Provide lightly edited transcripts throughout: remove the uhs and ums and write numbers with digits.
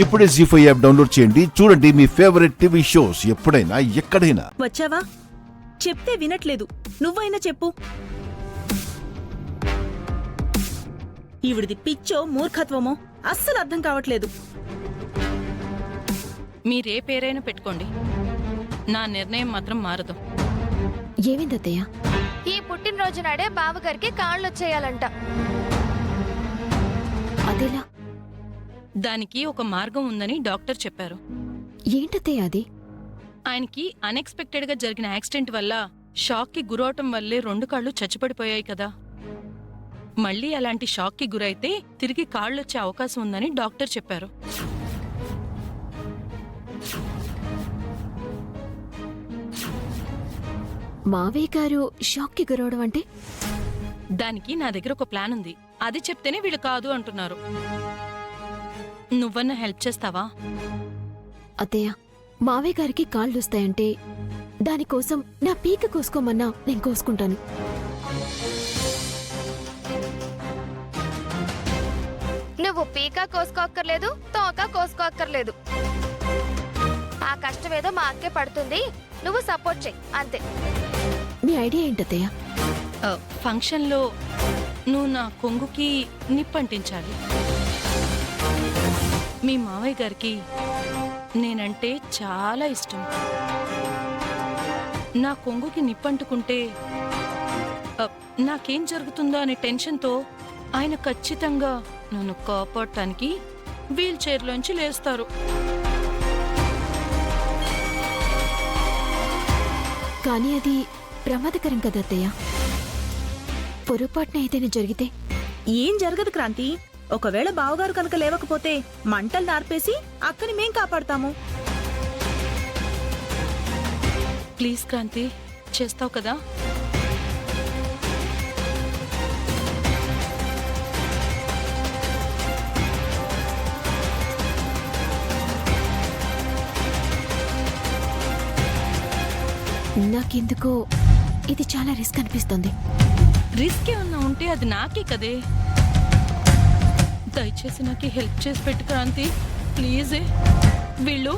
ఇప్పుడే జీ5 app download చేయండి. చూడండి మీ ఫేవరెట్ టీవీ షోస్ ఎప్పుడైనా ఎక్కడైనా. వచ్చావా? చెప్తే వినట్లేదు. నువ్వైనా చెప్పు. ఈవిడిది పిచ్చో మూర్ఖత్వమో అస్సలు అర్థం కావట్లేదు. మీరే పేరైనా పెట్టుకోండి, నా నిర్ణయం మాత్రం మారదు. ఏమైందత్తయ్య? ఈ పుట్టినరోజు నాడే బావగారికి కాళ్ళొచ్చేయాలంట. అదేలా? దానికి ఒక మార్గం ఉందని డాక్టర్ చెప్పారు. ఏంటత్తయ్య అది? ఆయనకి అన్ఎక్స్పెక్టెడ్ గా జరిగిన యాక్సిడెంట్ వల్ల షాక్ కి గురవటం వల్లే 2 కాళ్ళు చచ్చిపడిపోయాయి కదా. మళ్ళీ అలాంటి షాక్ కి గురైతే తిరిగి కాళ్ళొచ్చే అవకాశం ఉందని డాక్టర్ చెప్పారు. మావయ్య గారు షాక్ కి గురవడం అంటే? దానికి నా దగ్గర ఒక ప్లాన్ ఉంది. అది చెప్తేనే వీళ్ళు కాదు అంటున్నారు. నువ్వన్నా హెల్ప్ చేస్తావా? అత్తయ్య, మావయ్య గారికి కాళ్ళొస్తాయంటే దానికోసం నా పీక కోసుకోమన్నా నేను కోసుకుంటాను. నువ్వు పీక కోసుకోక్కర్లేదు, తోక కోసుకోక్కర్లేదు. ఆ కష్టమేదో మా అక్కే పడుతుంది, నువ్వు సపోర్ట్ చెయ్యి అంతే. మీ ఐడియా ఏంటత్తయ్య? ఫంక్షన్లో నువ్వు నా కొంగుకి నిప్పంటించాలి. మీ మావయ్య గారికి నేనంటే చాలా ఇష్టం. నా కొంగుకి నిప్పంటుకుంటే నాకేం జరుగుతుందో అనే టెన్షన్తో ఆయన ఖచ్చితంగా నన్ను కాపాడటానికి వీల్ చైర్లోంచి లేస్తారు. కానీ అది ప్రమాదకరం కదా అత్తయ్య. పొరపాటున ఏదైనా జరిగితే? ఏం జరగదు క్రాంతి. ఒకవేళ బావగారు కనుక లేవకపోతే మంటలు నార్పేసి అక్కని మేం కాపాడతాము. ప్లీజ్ క్రాంతి, చేస్తావు కదా? నాకెందుకో ఇది చాలా రిస్క్ అనిపిస్తుంది. రిస్క్ ఏమన్నా ఉంటే అది నాకే కదే. దయచేసి నాకు హెల్ప్ చేసి పెట్టు క్రాంతి, ప్లీజే. వీళ్ళు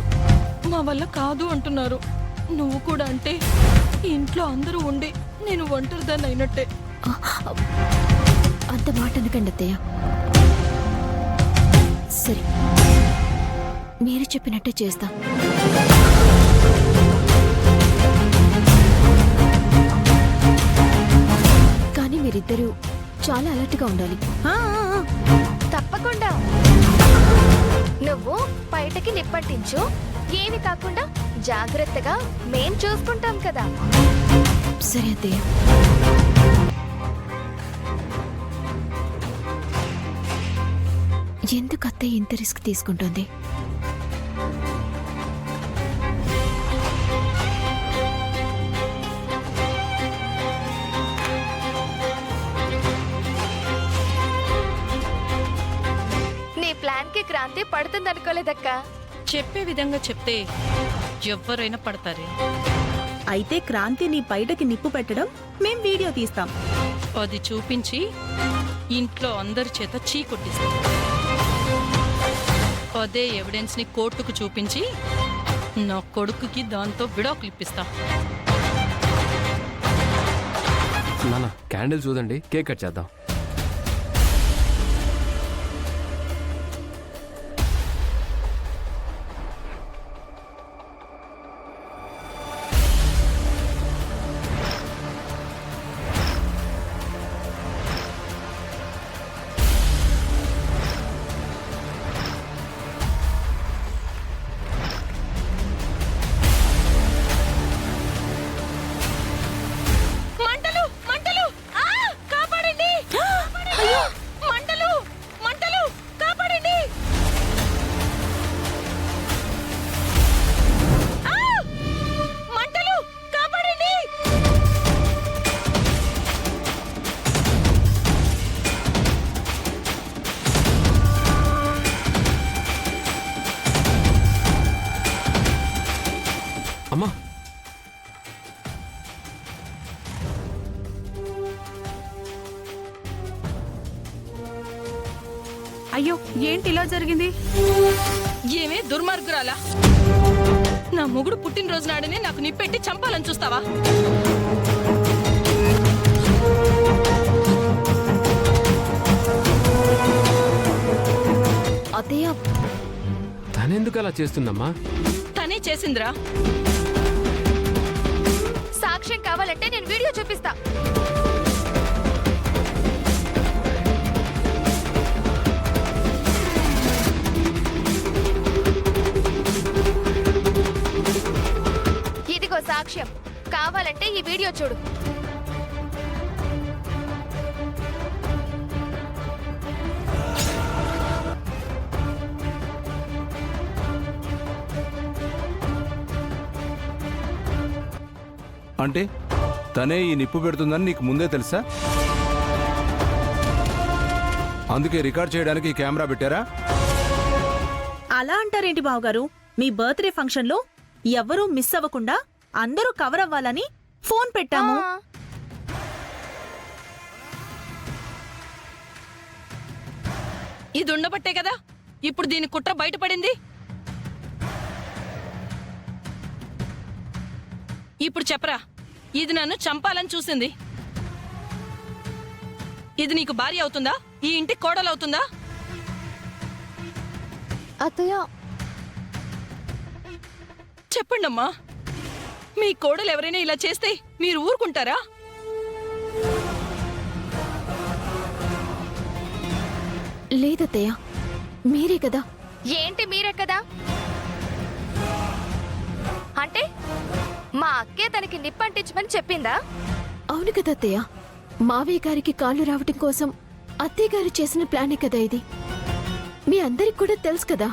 మా వల్ల కాదు అంటున్నారు. నువ్వు కూడా అంటే ఇంట్లో అందరూ ఉండి నేను ఒంటరిదాన్ని అయినట్టే. అంత మాట అనకండి అత్తయ్య. సరే, మీరు చెప్పినట్టే చేస్తా. కానీ మీరిద్దరూ చాలా అలర్ట్గా ఉండాలి. తప్పకుండా. నువ్వు బయటకి నిప్పట్టించు, ఏమి కాకుండా జాగ్రత్తగా మేం చూసుకుంటాం కదా. సరే అత్తయ్య. ఎందుకు అత్తయ్య ఇంత రిస్క్ తీసుకుంటుంది? నీ ప్లాన్ కి క్రాంతి పడుతుందనుకోలేదక్కా. చెప్పే విధంగా చెప్తే ఎవరైనా పడతారే. అయితే క్రాంతి నీ బయటకి నిప్పు పెట్టడం మేం వీడియో తీస్తాం. అది చూపించి ఇంట్లో అందరి చేత చీ కొట్టిస్తాం. అదే ఎవిడెన్స్ ని కోర్టుకు చూపించి నా కొడుకుకి దాంతో విడాకులు ఇప్పిస్తా. నాన్న, క్యాండిల్ చూడండి, కేక్ కట్ చేద్దాం. అమ్మా, అయ్యో, ఏంటి ఇలా జరిగింది? ఏమే దుర్మార్గురాలా, నా మొగుడు పుట్టినరోజు నాడనే నాకు నిప్పెట్టి చంపాలని చూస్తావా? అత్తయ్య, తనెందుకు అలా చేస్తుందమ్మా? తనే చేసిందిరా. సాక్ష్యం కావాలంటే నేను వీడియో చూపిస్తా. ఇదిగో సాక్ష్యం, కావాలంటే ఈ వీడియో చూడు. అంటే తనే ఈ నిప్పు పెడుతుందని నీకు ముందే తెలుసా? అందుకే రికార్డ్ చేయడానికి ఈ కెమెరా పెట్టారా? అలా అంటారేంటి బావగారు? మీ బర్త్డే ఫంక్షన్ లో ఎవరూ మిస్ అవ్వకుండా అందరూ కవర్ అవ్వాలని ఫోన్ పెట్టాము. ఆ, ఇది ఉండబట్టే కదా ఇప్పుడు దీని కుట్ర బయటపడింది. ఇప్పుడు చెప్పరా, ఇది నన్ను చంపాలని చూసింది. ఇది నీకు భార్య అవుతుందా? ఈ ఇంటి కోడలు అవుతుందా? అత్తయ్య, చెప్పండమ్మా, మీ కోడలు ఎవరైనా ఇలా చేస్తే మీరు ఊరుకుంటారా? లేదత్తయ్య, మీరే కదా. ఏంటి మీరే కదా అంటే మా అక్కే తనకి నిప్పంటించమని చెప్పిందా? అవును కదా అత్తయ్య, మావయ్య గారికి కాళ్ళు రావటం కోసం అత్తయ్య గారు చేసిన ప్లానే కదా ఇది. మీ అందరికి కూడా తెలుసు కదా.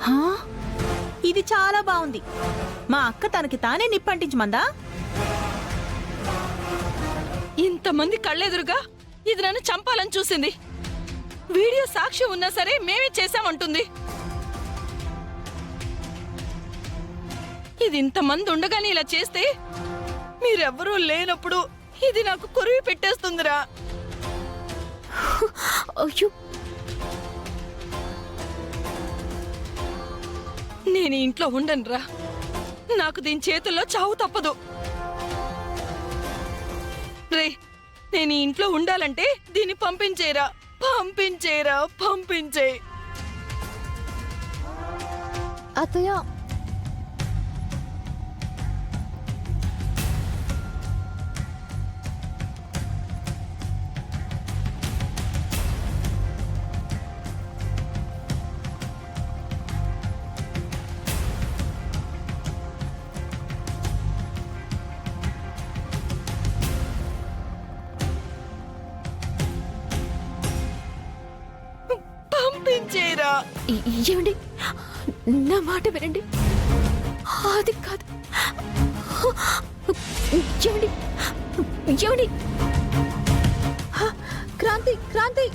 హా? ఇది చాలా బాగుంది. మా అక్క తనకి తానే నిప్పంటించమందా? ఇంతమంది కళ్ళెదురుగా ఇది నన్ను చంపాలని చూసింది. వీడియో సాక్ష్యం ఉన్నా సరే మేమే చేశామంటుంది. ఇది ఇంతమంది ఉండగానే ఇలా చేస్తే మీరెవ్వరూ లేనప్పుడు ఇది నాకు కొరివి పెట్టేస్తుందిరా. అయ్యో, నేను ఈ ఇంట్లో ఉండనురా. నాకు దీని చేతుల్లో చావు తప్పదు. రే, నేను ఈ ఇంట్లో ఉండాలంటే దీన్ని పంపించేరా, పంపించేరా, పంపించే. అత్తయ్య, పంపించేరా. ఏమండి, నా మాట వినండి. అది కాదు. ఏమండి, ఏమండి, క్రాంతి, క్రాంతి.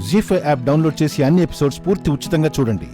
జీ5 యాప్ డౌన్లోడ్ చేసి అన్ని ఎపిసోడ్స్ పూర్తి ఉచితంగా చూడండి.